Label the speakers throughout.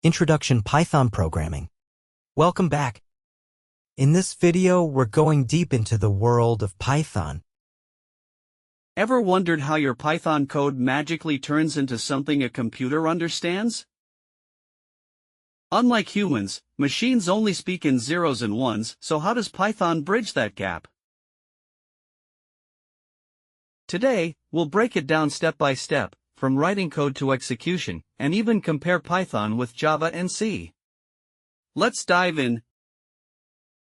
Speaker 1: Introduction Python Programming. Welcome back. In this video, we're going deep into the world of Python.
Speaker 2: Ever wondered how your Python code magically turns into something a computer understands? Unlike humans, machines only speak in zeros and ones, so how does Python bridge that gap? Today, we'll break it down step by step, from writing code to execution, and even compare Python with Java and C. Let's dive in.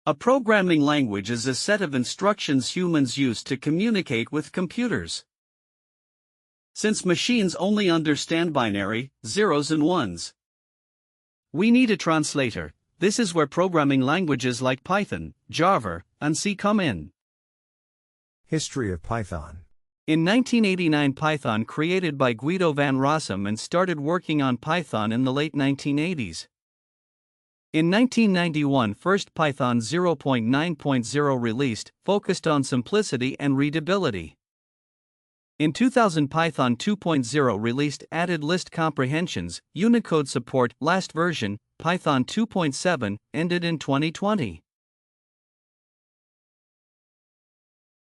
Speaker 2: A programming language is a set of instructions humans use to communicate with computers. Since machines only understand binary, zeros and ones, we need a translator. This is where programming languages like Python, Java, and C come in.
Speaker 3: History of Python.
Speaker 2: In 1989, Python created by Guido van Rossum and started working on Python in the late 1980s. In 1991, first Python 0.9.0 released, focused on simplicity and readability. In 2000, Python 2.0 released, added list comprehensions, Unicode support. Last version, Python 2.7, ended in 2020.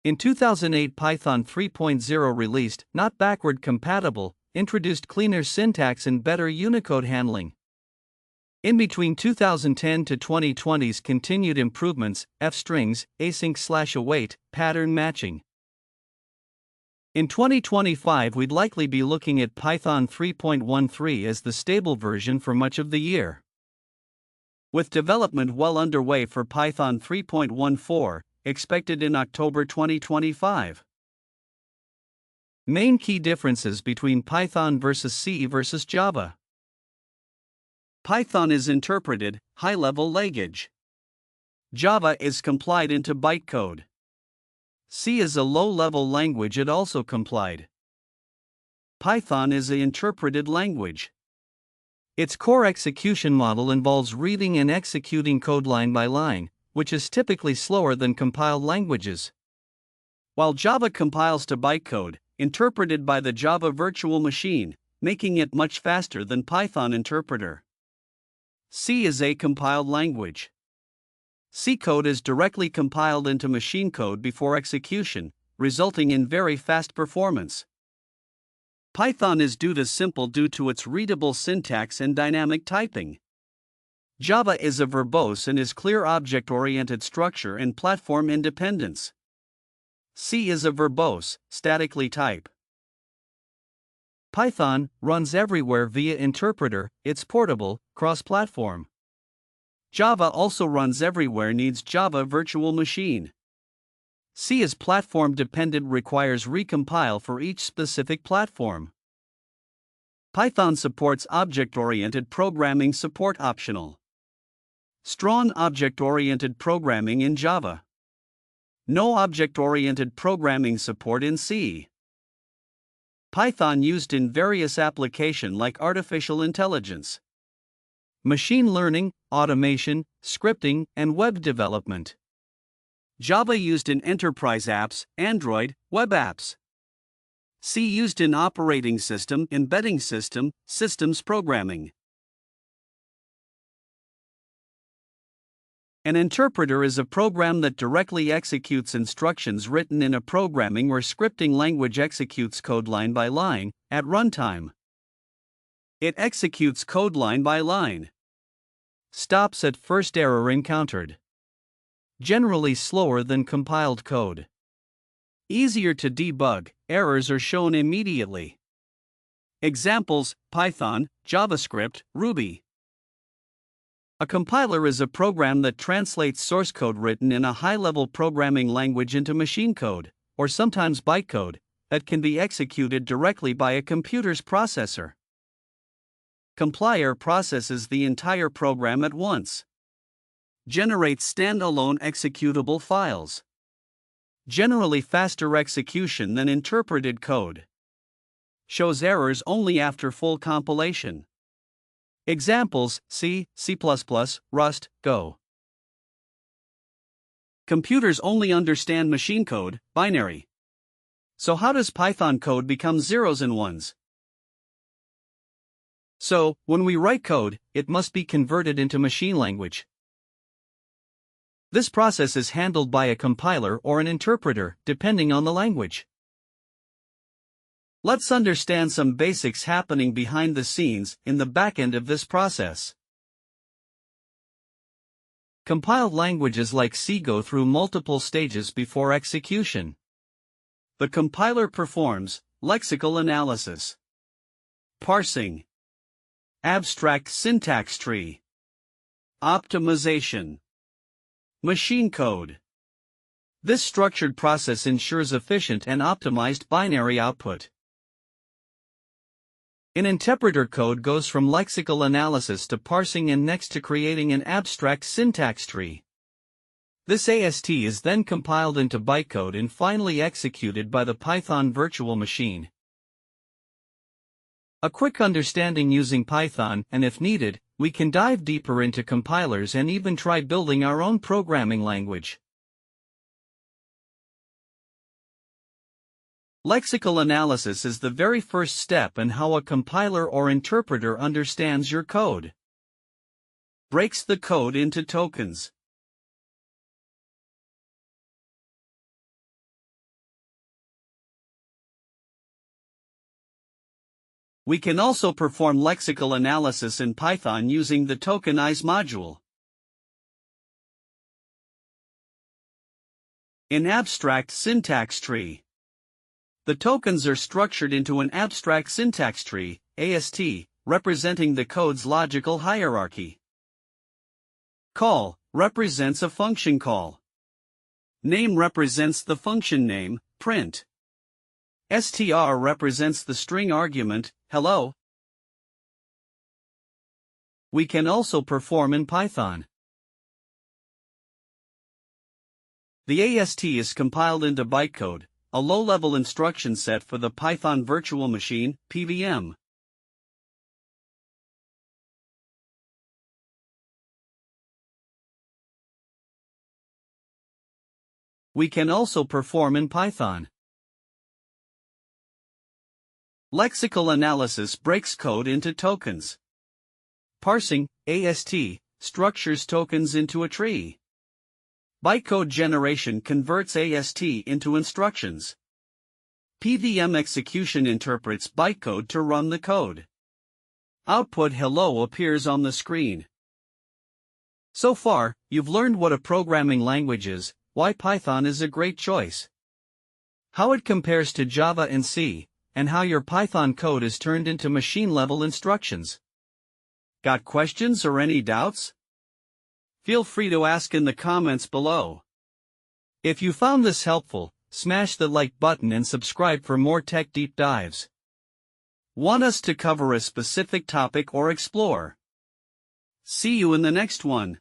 Speaker 2: In 2008, Python 3.0 released, not backward compatible, introduced cleaner syntax and better Unicode handling. In between 2010 to 2020's continued improvements, f-strings, async/await, pattern matching. In 2025, we'd likely be looking at Python 3.13 as the stable version for much of the year. With development well underway for Python 3.14, expected in October 2025. Main key differences between Python versus C versus Java. Python is interpreted, high-level language. Java is complied into bytecode. C is a low-level language, it also complied. Python is an interpreted language. Its core execution model involves reading and executing code line by line, which is typically slower than compiled languages. While Java compiles to bytecode, interpreted by the Java virtual machine, making it much faster than Python interpreter. C is a compiled language. C code is directly compiled into machine code before execution, resulting in very fast performance. Python is simple due to its readable syntax and dynamic typing. Java is a verbose and is clear object-oriented structure and platform independence. C is a verbose, statically type. Python runs everywhere via interpreter, it's portable, cross-platform. Java also runs everywhere, needs Java virtual machine. C is platform dependent, requires recompile for each specific platform. Python supports object-oriented programming, support optional. Strong object-oriented programming in Java. No object-oriented programming support in C. Python used in various applications like artificial intelligence, machine learning, automation, scripting, and web development. Java used in enterprise apps, Android, web apps. C used in operating system, embedding system, systems programming. An interpreter is a program that directly executes instructions written in a programming or scripting language, executes code line by line, at runtime. It executes code line by line. Stops at first error encountered. Generally slower than compiled code. Easier to debug, errors are shown immediately. Examples: Python, JavaScript, Ruby. A compiler is a program that translates source code written in a high-level programming language into machine code, or sometimes bytecode, that can be executed directly by a computer's processor. Compiler processes the entire program at once. Generates standalone executable files. Generally faster execution than interpreted code. Shows errors only after full compilation. Examples: C, C++, Rust, Go. Computers only understand machine code, binary. So how does Python code become zeros and ones? So, when we write code, it must be converted into machine language. This process is handled by a compiler or an interpreter, depending on the language. Let's understand some basics happening behind the scenes in the backend of this process. Compiled languages like C go through multiple stages before execution. The compiler performs lexical analysis, parsing, abstract syntax tree, optimization, machine code. This structured process ensures efficient and optimized binary output. An interpreter code goes from lexical analysis to parsing and next to creating an abstract syntax tree. This AST is then compiled into bytecode and finally executed by the Python virtual machine. A quick understanding using Python, and if needed, we can dive deeper into compilers and even try building our own programming language. Lexical analysis is the very first step in how a compiler or interpreter understands your code. Breaks the code into tokens. We can also perform lexical analysis in Python using the tokenize module. In abstract syntax tree, the tokens are structured into an abstract syntax tree, AST, representing the code's logical hierarchy. Call represents a function call. Name represents the function name, print. str represents the string argument, hello. We can also perform in Python. The AST is compiled into bytecode, a low-level instruction set for the Python virtual machine, PVM. We can also perform in Python. Lexical analysis breaks code into tokens. Parsing, AST, structures tokens into a tree. Bytecode generation converts AST into instructions. PVM execution interprets bytecode to run the code. Output hello appears on the screen. So far, you've learned what a programming language is, why Python is a great choice, how it compares to Java and C, and how your Python code is turned into machine-level instructions. Got questions or any doubts? Feel free to ask in the comments below. If you found this helpful, smash the like button and subscribe for more tech deep dives. Want us to cover a specific topic or explore? See you in the next one.